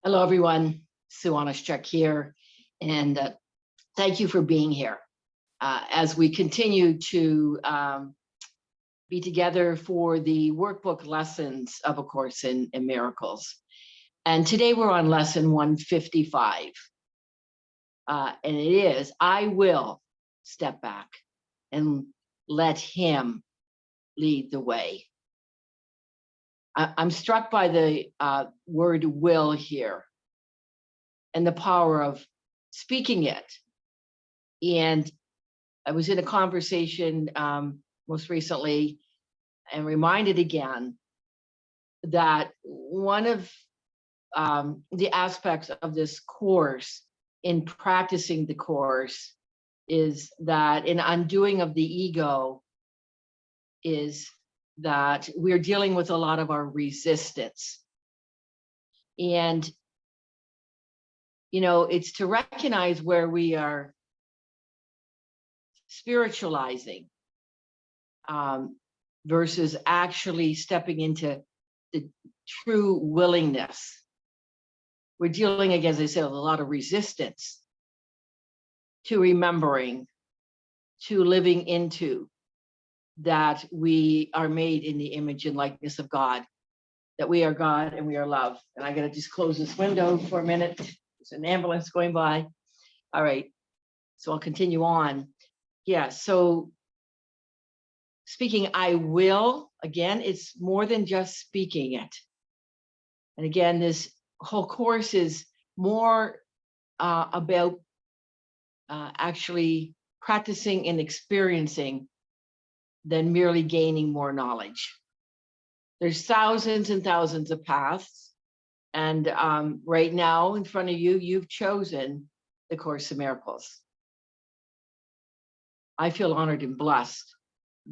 Hello, everyone. Sue.oneschuk here, and thank you for being here as we continue to be together for the workbook lessons of A Course in Miracles. And today we're on lesson 155, and it is, I will step back and let him lead the way. I'm struck by the word will here and the power of speaking it. And I was in a conversation most recently and reminded again that one of the aspects of this course in practicing the course is that an undoing of the ego is that we're dealing with a lot of our resistance. And, you know, it's to recognize where we are spiritualizing versus actually stepping into the true willingness. We're dealing, again, as I said, with a lot of resistance to remembering, to living into that we are made in the image and likeness of God, that we are God and we are love. And I gotta just close this window for a minute. There's an ambulance going by. All right, so I'll continue on. Yeah, so speaking I will, again, it's more than just speaking it. And again, this whole course is more about actually practicing and experiencing than merely gaining more knowledge. There's thousands and thousands of paths. And right now in front of you, you've chosen the Course in Miracles. I feel honored and blessed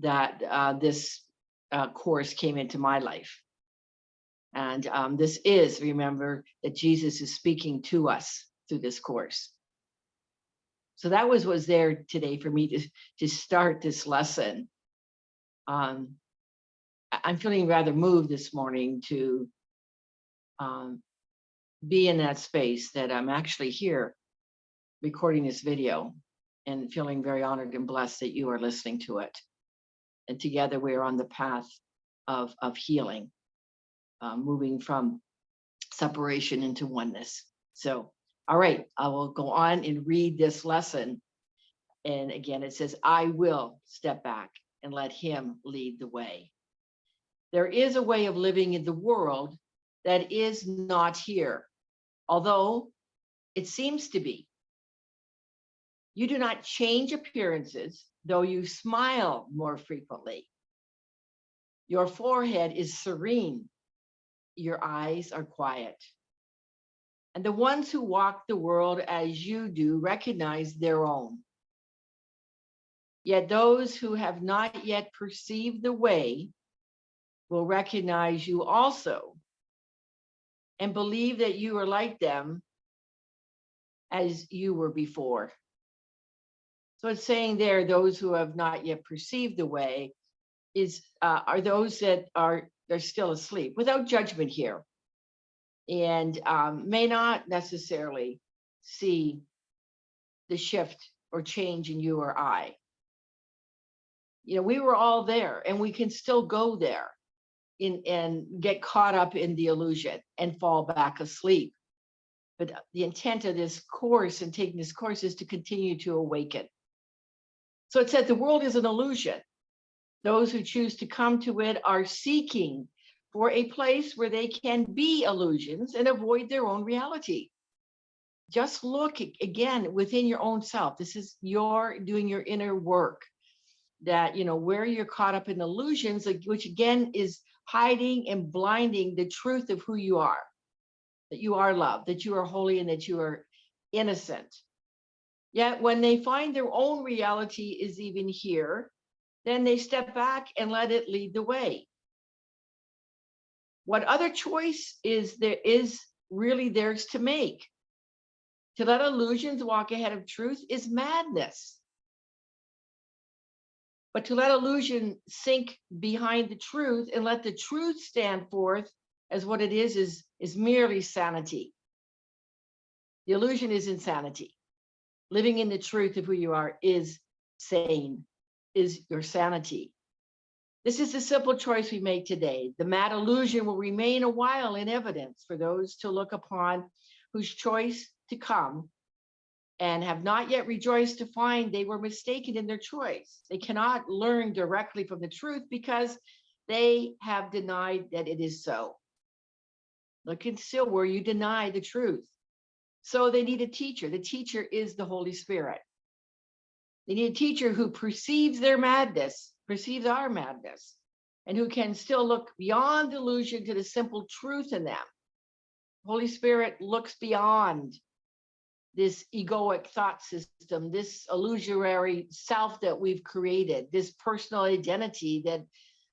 that this course came into my life. And this is, remember, that Jesus is speaking to us through this course. So that was there today for me to start this lesson. I'm feeling rather moved this morning to be in that space that I'm actually here recording this video and feeling very honored and blessed that you are listening to it. And together we are on the path of healing, moving from separation into oneness. So, all right, I will go on and read this lesson. And again, it says, I will step back and let him lead the way. There is a way of living in the world that is not here, although it seems to be. You do not change appearances, though you smile more frequently. Your forehead is serene. Your eyes are quiet. And the ones who walk the world as you do recognize their own. Yet those who have not yet perceived the way will recognize you also and believe that you are like them as you were before. So it's saying there, those who have not yet perceived the way are those that they're still asleep, without judgment here, and may not necessarily see the shift or change in you or I. You know, we were all there, and we can still go there and get caught up in the illusion and fall back asleep. But the intent of this course and taking this course is to continue to awaken. So it said the world is an illusion. Those who choose to come to it are seeking for a place where they can be illusions and avoid their own reality. Just look again within your own self. This is your doing your inner work. That, you know, where you're caught up in illusions, which again is hiding and blinding the truth of who you are, that you are love, that you are holy, and that you are innocent. Yet when they find their own reality is even here, then they step back and let it lead the way. What other choice is there is really theirs to make? To let illusions walk ahead of truth is madness. But to let illusion sink behind the truth and let the truth stand forth as what it is merely sanity. The illusion is insanity. Living in the truth of who you are is sane, is your sanity. This is the simple choice we make today. The mad illusion will remain a while in evidence for those to look upon whose choice to come and have not yet rejoiced to find they were mistaken in their choice. They cannot learn directly from the truth because they have denied that it is so. Look and still where you deny the truth. So they need a teacher. The teacher is the Holy Spirit. They need a teacher who perceives their madness, perceives our madness, and who can still look beyond delusion to the simple truth in them. Holy Spirit looks beyond this egoic thought system, this illusory self that we've created, this personal identity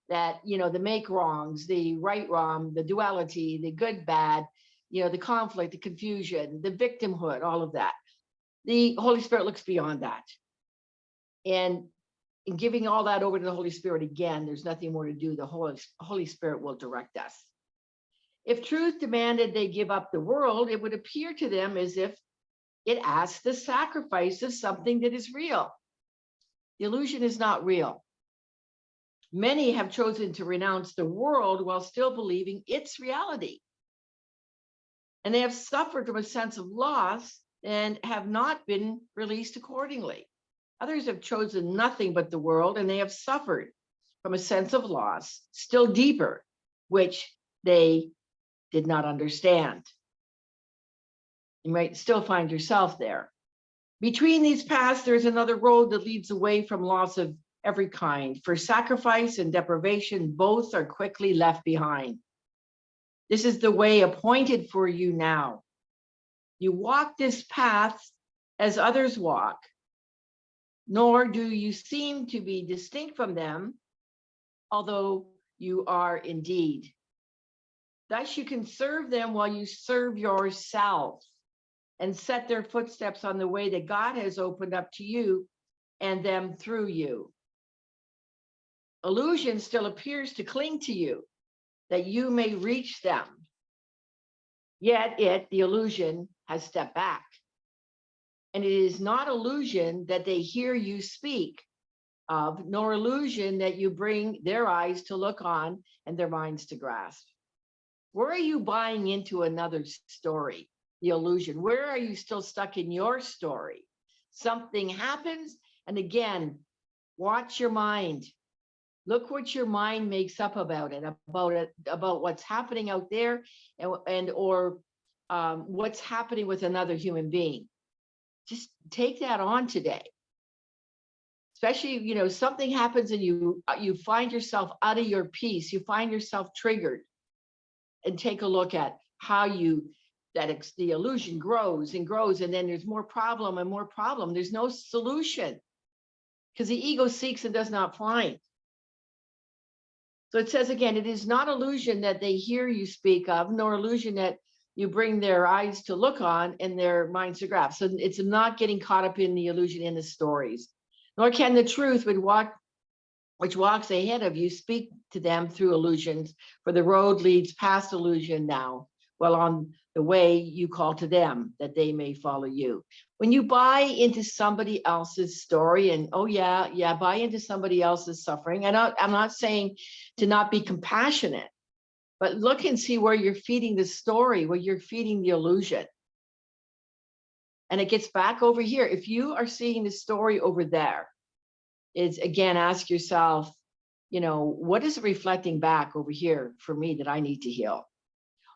that the make wrongs, the right wrong, the duality, the good bad, the conflict, the confusion, the victimhood, all of that. The Holy Spirit looks beyond that. And in giving all that over to the Holy Spirit, again, there's nothing more to do. The Holy Spirit will direct us. If truth demanded they give up the world, it would appear to them as if it asks the sacrifice of something that is real. The illusion is not real. Many have chosen to renounce the world while still believing its reality. And they have suffered from a sense of loss and have not been released accordingly. Others have chosen nothing but the world, and they have suffered from a sense of loss still deeper, which they did not understand. You might still find yourself there. Between these paths, there's another road that leads away from loss of every kind. For sacrifice and deprivation, both are quickly left behind. This is the way appointed for you now. You walk this path as others walk, nor do you seem to be distinct from them, although you are indeed. Thus you can serve them while you serve yourself and set their footsteps on the way that God has opened up to you and them through you. Illusion still appears to cling to you, that you may reach them. Yet the illusion, has stepped back. And it is not illusion that they hear you speak of, nor illusion that you bring their eyes to look on and their minds to grasp. Where are you buying into another story? The illusion. Where are you still stuck in your story? Something happens, and again, watch your mind. Look what your mind makes up about what's happening out there, or what's happening with another human being. Just take that on today. Especially, something happens and you find yourself out of your peace. You find yourself triggered, and take a look at how the illusion grows and grows, and then there's more problem and more problem. There's no solution because the ego seeks and does not find. So it says again, it is not illusion that they hear you speak of, nor illusion that you bring their eyes to look on and their minds to grasp. So it's not getting caught up in the illusion in the stories, nor can the truth which walks ahead of you speak to them through illusions, for the road leads past illusion now, while on the way you call to them that they may follow you. When you buy into somebody else's story and buy into somebody else's suffering, I'm not saying to not be compassionate, but look and see where you're feeding the story, where you're feeding the illusion. And it gets back over here. If you are seeing the story over there, is again, ask yourself, what is it reflecting back over here for me that I need to heal?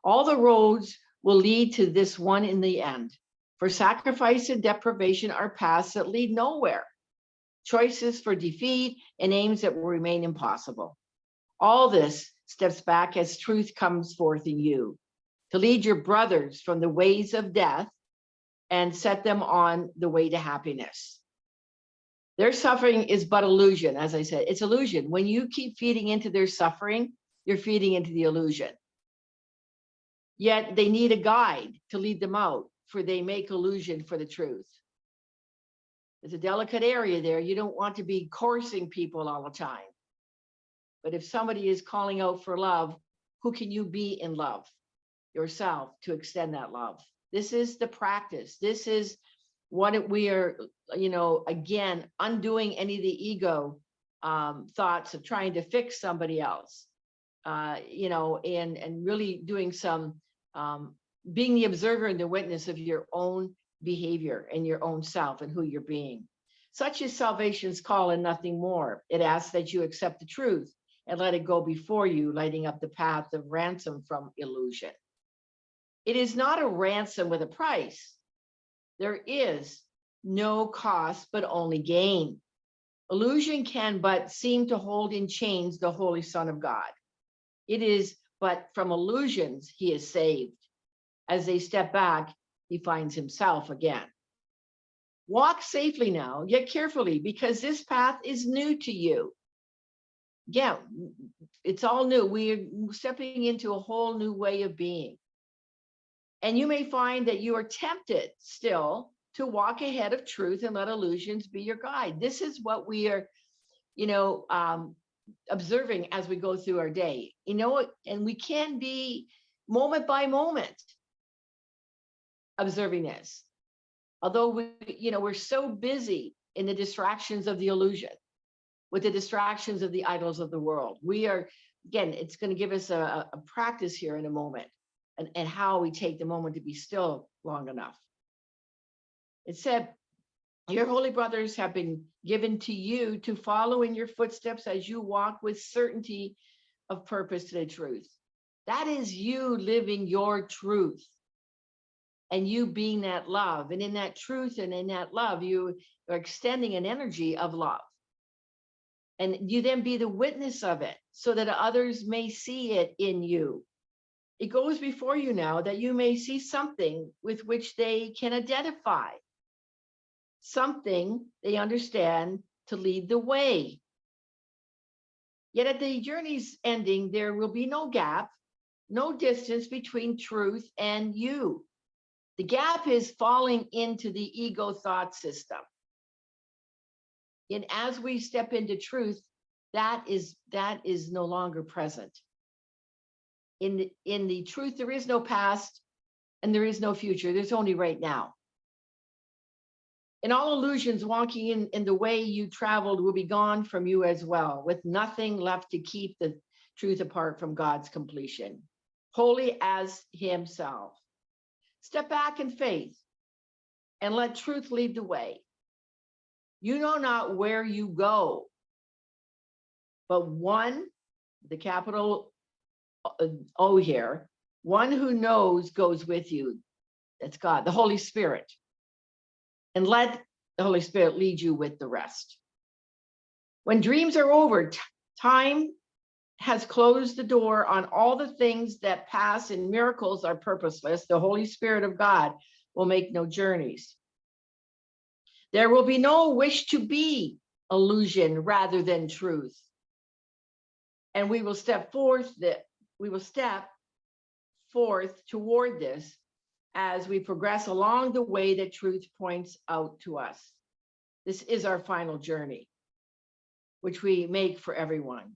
All the roads will lead to this one in the end. For sacrifice and deprivation are paths that lead nowhere, choices for defeat and aims that will remain impossible. All this steps back as truth comes forth in you to lead your brothers from the ways of death and set them on the way to happiness. Their suffering is but illusion. As I said, it's illusion. When you keep feeding into their suffering, you're feeding into the illusion. Yet they need a guide to lead them out, for they make illusion for the truth. There's a delicate area there. You don't want to be coursing people all the time. But if somebody is calling out for love, who can you be in love? Yourself, to extend that love. This is the practice. This is what we are, again, undoing any of the ego thoughts of trying to fix somebody else, and really doing some being the observer and the witness of your own behavior and your own self and who you're being. Such is salvation's call and nothing more. It asks that you accept the truth and let it go before you, lighting up the path of ransom from illusion. It is not a ransom with a price. There is no cost, but only gain. Illusion can but seem to hold in chains the Holy Son of God. It is but from illusions he is saved. As they step back, he finds himself again. Walk safely now, yet carefully, because this path is new to you. Yeah, it's all new. We're stepping into a whole new way of being. And you may find that you are tempted still to walk ahead of truth and let illusions be your guide. This is what we are, observing as we go through our day. And we can be moment by moment observing this. Although we're so busy in the distractions of the illusion, with the distractions of the idols of the world. We are, again, it's going to give us a practice here in a moment, and how we take the moment to be still long enough. It said, your holy brothers have been given to you to follow in your footsteps as you walk with certainty of purpose to the truth. That is you living your truth and you being that love. And in that truth and in that love, you are extending an energy of love. And you then be the witness of it so that others may see it in you. It goes before you now that you may see something with which they can identify, something they understand to lead the way. Yet at the journey's ending, there will be no gap, no distance between truth and you. The gap is falling into the ego thought system. And as we step into truth, that is no longer present. In the truth, there is no past and there is no future. There's only right now. And all illusions walking in the way you traveled will be gone from you as well, with nothing left to keep the truth apart from God's completion, holy as himself. Step back in faith and let truth lead the way. You know not where you go, but one, the capital O here, one who knows goes with you. That's God, the Holy Spirit. And let the Holy Spirit lead you with the rest. When dreams are over, time has closed the door on all the things that pass, and miracles are purposeless. The Holy Spirit of God will make no journeys. There will be no wish to be illusion rather than truth. And we will step forth toward this as we progress along the way that truth points out to us. This is our final journey, which we make for everyone.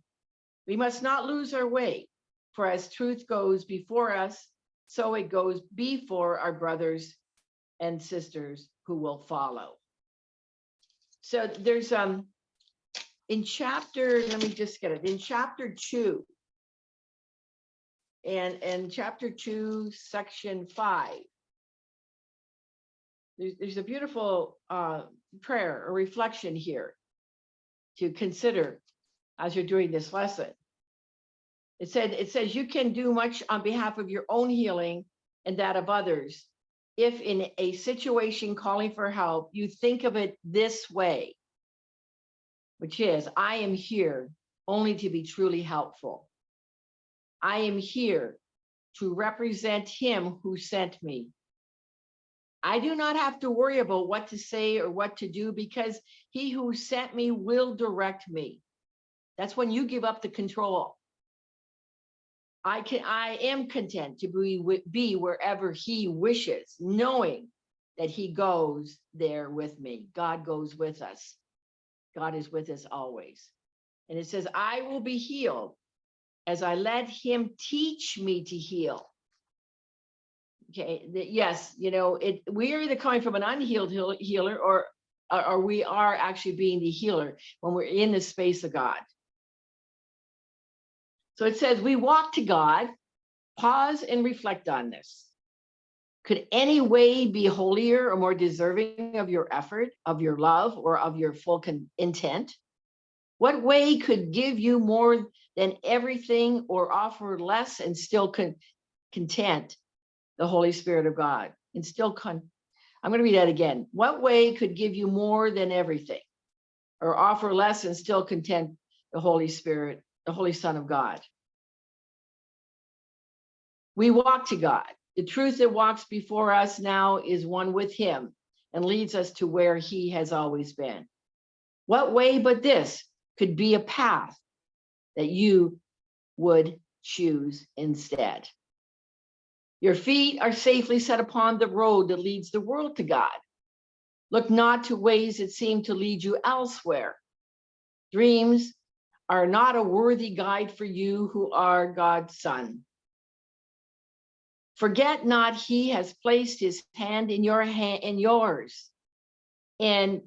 We must not lose our way, for as truth goes before us, so it goes before our brothers and sisters who will follow. So there's in chapter, let me just get it, in chapter 2, and chapter 2, section 5, there's a beautiful prayer or reflection here to consider as you're doing this lesson. It says you can do much on behalf of your own healing and that of others if in a situation calling for help, you think of it this way, which is, I am here only to be truly helpful. I am here to represent him who sent me. I do not have to worry about what to say or what to do because he who sent me will direct me. That's when you give up the control. I am content to be wherever he wishes, knowing that he goes there with me. God goes with us. God is with us always. And it says, I will be healed as I let him teach me to heal. Okay, yes, you know, we're either coming from an unhealed healer, or we are actually being the healer when we're in the space of God. So it says we walk to God. Pause and reflect on this. Could any way be holier or more deserving of your effort, of your love, or of your full intent? What way could give you more than everything or offer less and still content the Holy Spirit of God? And still I'm going to read that again. What way could give you more than everything or offer less and still content the Holy Spirit, the Holy Son of God? We walk to God. The truth that walks before us now is one with him and leads us to where he has always been. What way but this could be a path that you would choose instead? Your feet are safely set upon the road that leads the world to God. Look not to ways that seem to lead you elsewhere. Dreams are not a worthy guide for you who are God's son. Forget not he has placed his hand in yours, and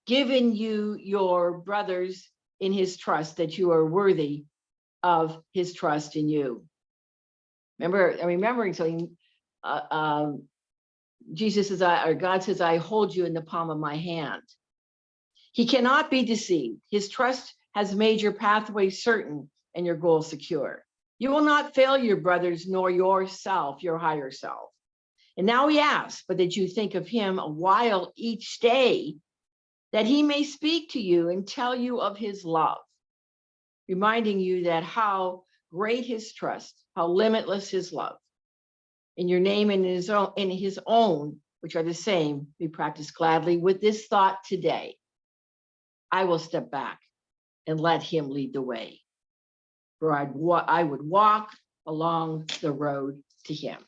given you your brothers in his trust, that you are worthy of his trust in you. Remembering something, Jesus says, or God says, I hold you in the palm of my hand. He cannot be deceived. His trust has made your pathway certain and your goal secure. You will not fail your brothers nor yourself, your higher self. And now he asks, but that you think of him a while each day, that he may speak to you and tell you of his love, reminding you that how great his trust, how limitless his love. In your name and in his own, which are the same, we practice gladly with this thought today. I will step back and let him lead the way, for I would walk along the road to him.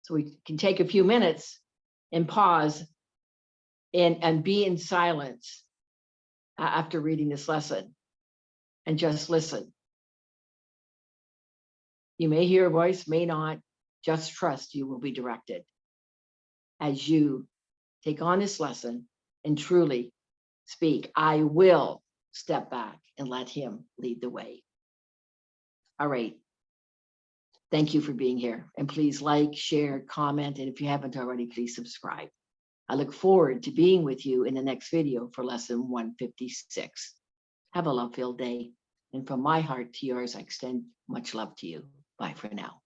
So we can take a few minutes and pause and be in silence after reading this lesson and just listen. You may hear a voice, may not. Just trust you will be directed as you take on this lesson and truly speak. I will step back and let him lead the way. All right. Thank you for being here. And please like, share, comment. And if you haven't already, please subscribe. I look forward to being with you in the next video for lesson 156. Have a love-filled day. And from my heart to yours, I extend much love to you. Bye for now.